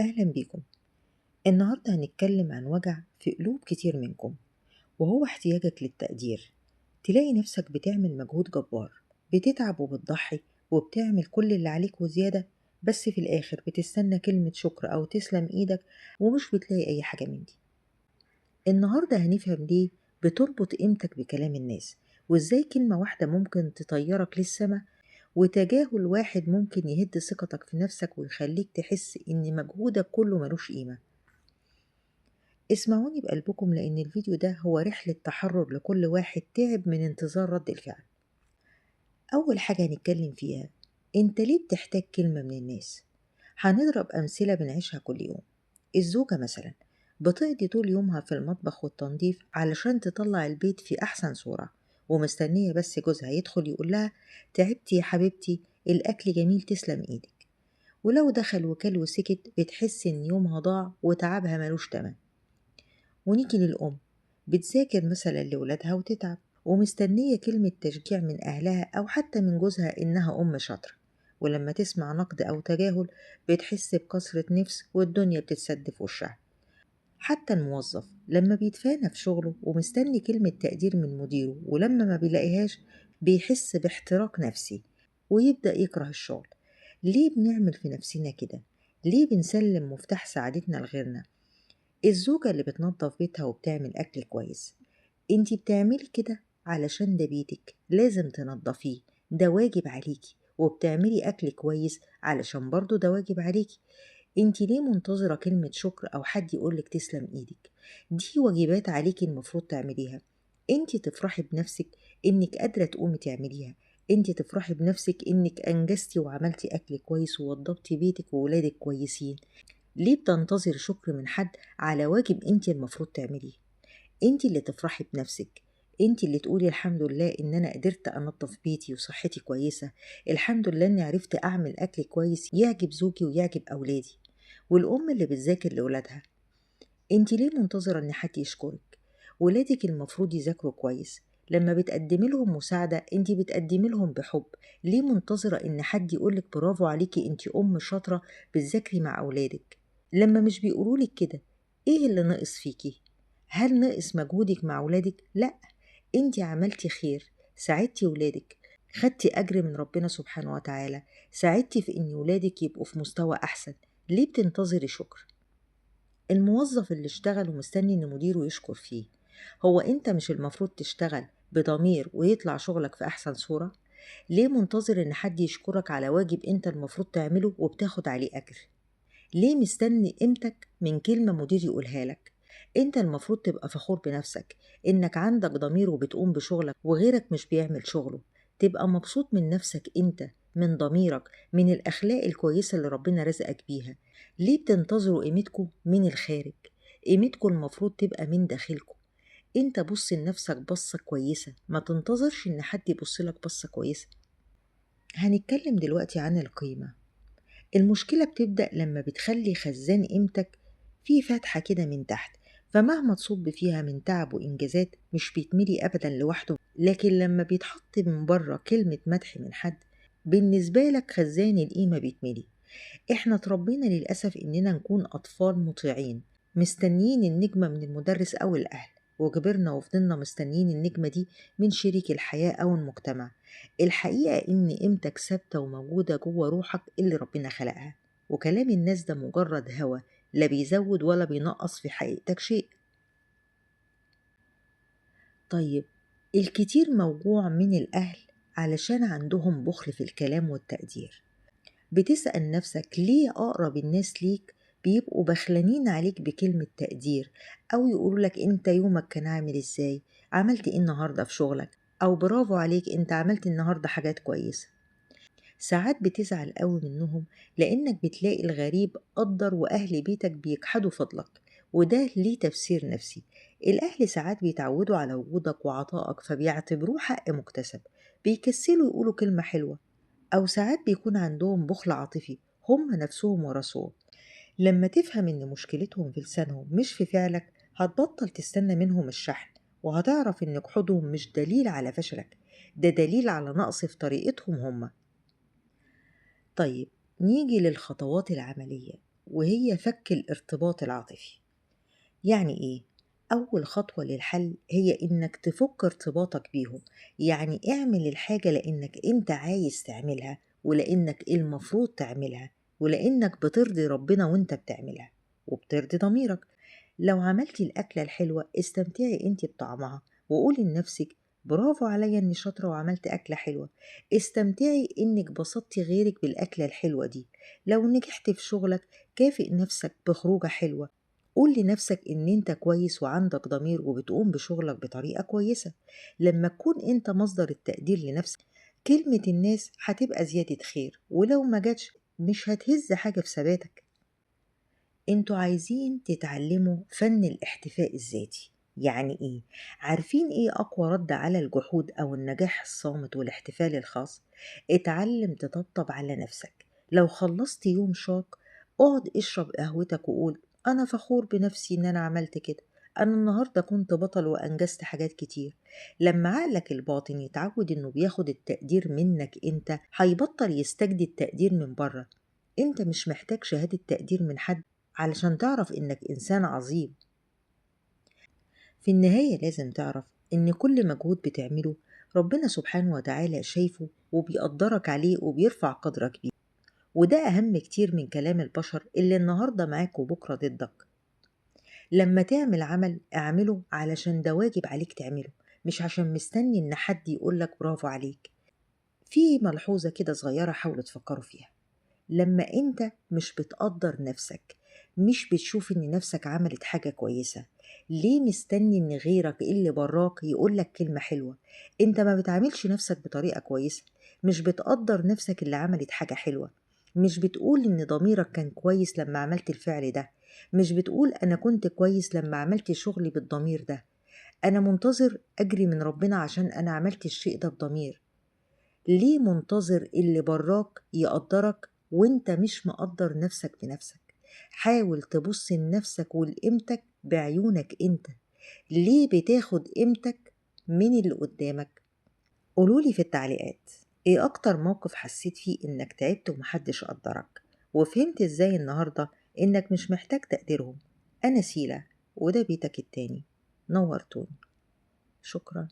أهلا بيكم. النهاردة هنتكلم عن وجع في قلوب كتير منكم، وهو احتياجك للتقدير. تلاقي نفسك بتعمل مجهود جبار، بتتعب وبتضحي وبتعمل كل اللي عليك وزيادة، بس في الآخر بتستنى كلمة شكر أو تسلم إيدك ومش بتلاقي أي حاجة من دي. النهاردة هنفهم ليه بتربط قيمتك بكلام الناس، وإزاي كلمة واحدة ممكن تطيرك للسما، وتجاهل واحد ممكن يهد ثقتك في نفسك ويخليك تحس إن مجهودك كله ملوش قيمة. اسمعوني بقلبكم لأن الفيديو ده هو رحلة تحرر لكل واحد تعب من انتظار رد الفعل. أول حاجة هنتكلم فيها، انت ليه بتحتاج كلمة من الناس؟ هنضرب أمثلة بنعيشها كل يوم. الزوجة مثلا بتقضي طول يومها في المطبخ والتنظيف علشان تطلع البيت في أحسن صورة، ومستنية بس جوزها يدخل يقولها تعبتي يا حبيبتي، الأكل جميل تسلم إيدك. ولو دخل وكل وسكت بتحس إن يومها ضاع وتعبها ملوش تمن. ونيجي للأم، بتذاكر مثلا لولادها وتتعب ومستنية كلمة تشجيع من أهلها أو حتى من جوزها إنها أم شاطرة، ولما تسمع نقد أو تجاهل بتحس بكسرة نفس والدنيا بتتسد في وشها. حتى الموظف لما بيتفانى في شغله ومستني كلمة تقدير من مديره ولما ما بيلاقيهاش بيحس باحتراق نفسي ويبدأ يكره الشغل. ليه بنعمل في نفسنا كده؟ ليه بنسلم مفتاح سعادتنا لغيرنا؟ الزوجة اللي بتنظف بيتها وبتعمل أكل كويس، انتي بتعملي كده علشان ده بيتك لازم تنظفيه، ده واجب عليكي، وبتعملي أكل كويس علشان برضو ده واجب عليكي. انتي ليه منتظرة كلمة شكر أو حد يقولك تسلم ايدك؟ دي واجبات عليكي المفروض تعمليها. انتي تفرحي بنفسك انك قادرة تقومي تعمليها، انتي تفرحي بنفسك انك انجزتي وعملتي أكل كويس ووضبتي بيتك وولادك كويسين. ليه بتنتظر شكر من حد على واجب انت المفروض تعمليه؟ انت اللي تفرحي بنفسك، انت اللي تقولي الحمد لله ان انا قدرت انظف بيتي وصحتي كويسة، الحمد لله اني عرفت اعمل اكل كويس يعجب زوجي ويعجب اولادي. والام اللي بتذاكر لاولادها، انت ليه منتظرة ان حد يشكرك؟ ولادك المفروض يذاكروا كويس، لما بتقدمي لهم مساعدة انت بتقدمي لهم بحب. ليه منتظرة ان حد يقولك برافو عليكي انت ام شاطرة بتذاكري مع اولادك؟ لما مش بيقولولك كده، ايه اللي ناقص فيكي؟ هل ناقص مجهودك مع ولادك؟ لا، انت عملتي خير، ساعدتي ولادك، خدتي اجر من ربنا سبحانه وتعالى، ساعدتي في ان ولادك يبقوا في مستوى احسن. ليه بتنتظري شكر؟ الموظف اللي اشتغل ومستني ان مديره يشكر فيه، هو انت مش المفروض تشتغل بضمير ويطلع شغلك في احسن صورة؟ ليه منتظر ان حد يشكرك على واجب انت المفروض تعمله وبتاخد عليه اجر؟ ليه مستني قيمتك من كلمة مدير يقولها لك؟ انت المفروض تبقى فخور بنفسك انك عندك ضمير وبتقوم بشغلك وغيرك مش بيعمل شغله. تبقى مبسوط من نفسك انت، من ضميرك، من الاخلاق الكويسة اللي ربنا رزقك بيها. ليه بتنتظروا قيمتكم من الخارج؟ قيمتكم المفروض تبقى من داخلكم. انت بص لنفسك بصة كويسة، ما تنتظرش ان حد يبص لك بصة كويسة. هنتكلم دلوقتي عن القيمة. المشكلة بتبدأ لما بتخلي خزان قيمتك فيه فتحة كده من تحت، فمهما تصب فيها من تعب وإنجازات مش بيتملي أبدا لوحده، لكن لما بيتحط من بره كلمة مدح من حد بالنسبة لك خزان القيمة بيتملي. احنا اتربينا للأسف إننا نكون أطفال مطيعين مستنيين النجمة من المدرس أو الأهل، وكبرنا وفضلنا مستنيين النجمة دي من شريك الحياة أو المجتمع. الحقيقة إن قيمتك ثابتة وموجودة جوه روحك اللي ربنا خلقها، وكلام الناس ده مجرد هوا، لا بيزود ولا بينقص في حقيقتك شيء. طيب، الكتير موجوع من الأهل علشان عندهم بخل في الكلام والتقدير. بتسأل نفسك ليه أقرب الناس ليك بيبقوا بخلانين عليك بكلمة تقدير، أو يقولولك أنت يومك كان عامل إزاي، عملت إيه النهاردة في شغلك، أو برافو عليك أنت عملت النهاردة حاجات كويسة. ساعات بتزعل قوي منهم لأنك بتلاقي الغريب قدر وأهل بيتك بيجحدوا فضلك، وده ليه تفسير نفسي. الأهل ساعات بيتعودوا على وجودك وعطائك فبيعتبروه حق مكتسب، بيكسلوا يقولوا كلمة حلوة. أو ساعات بيكون عندهم بخل عاطفي هم نفسهم ورثوه. لما تفهم إن مشكلتهم في لسانهم مش في فعلك هتبطل تستنى منهم الشحن، وهتعرف إن جحودهم مش دليل على فشلك، ده دليل على نقص في طريقتهم هم. طيب، نيجي للخطوات العملية. وهي فك الارتباط العاطفي. يعني إيه؟ أول خطوة للحل هي إنك تفك ارتباطك بيهم. يعني اعمل الحاجة لإنك أنت عايز تعملها، ولإنك المفروض تعملها، ولإنك بترضي ربنا وأنت بتعملها وبترضي ضميرك. لو عملتي الأكلة الحلوة استمتعي أنت بطعمها، وقولي لنفسك برافو عليا إني شاطرة وعملت أكلة حلوة. استمتعي إنك بسطتي غيرك بالأكلة الحلوة دي. لو نجحت في شغلك كافئ نفسك بخروجة حلوة. قول لنفسك إن أنت كويس وعندك ضمير وبتقوم بشغلك بطريقة كويسة. لما تكون أنت مصدر التقدير لنفسك، كلمة الناس هتبقى زيادة خير، ولو ما جاتش مش هتهز حاجة في ثباتك. انتوا عايزين تتعلموا فن الاحتفاء الذاتي. يعني ايه؟ عارفين ايه اقوى رد على الجحود او النجاح الصامت والاحتفال الخاص؟ اتعلم تطبطب على نفسك. لو خلصت يوم شاق، اقعد اشرب قهوتك وقول انا فخور بنفسي ان انا عملت كده. انا النهاردة كنت بطل وانجزت حاجات كتير. لما عقلك الباطن يتعود انه بياخد التقدير منك انت، هيبطل يستجدي التقدير من بره. انت مش محتاج شهادة تقدير من حد علشان تعرف إنك إنسان عظيم. في النهاية لازم تعرف إن كل مجهود بتعمله ربنا سبحانه وتعالى شايفه وبيقدرك عليه وبيرفع قدرك بيه. وده أهم كتير من كلام البشر اللي النهاردة معاك وبكرة ضدك. لما تعمل عمل اعمله علشان ده واجب عليك تعمله، مش عشان مستني إن حد يقولك برافو عليك. في ملحوظة كده صغيرة حاولوا تفكروا فيها. لما انت مش بتقدر نفسك، مش بتشوف ان نفسك عملت حاجة كويسة، ليه مستني ان غيرك اللي براك يقولك كلمة حلوة؟ انت ما بتعاملش نفسك بطريقة كويسة، مش بتقدر نفسك اللي عملت حاجة حلوة، مش بتقول ان ضميرك كان كويس لما عملت الفعل ده، مش بتقول انا كنت كويس لما عملت شغلي بالضمير ده. انا منتظر اجري من ربنا عشان انا عملت الشيء ده بضمير. ليه منتظر اللي براك يقدرك وانت مش مقدر نفسك بنفسك؟ حاول تبص لنفسك ولقيمتك بعيونك انت. ليه بتاخد قيمتك من اللي قدامك؟ قولولي في التعليقات ايه اكتر موقف حسيت فيه انك تعبت ومحدش قدرك، وفهمت ازاي النهاردة انك مش محتاج تقديرهم. انا سيلة، وده بيتك التاني. نورتوني. شكرا.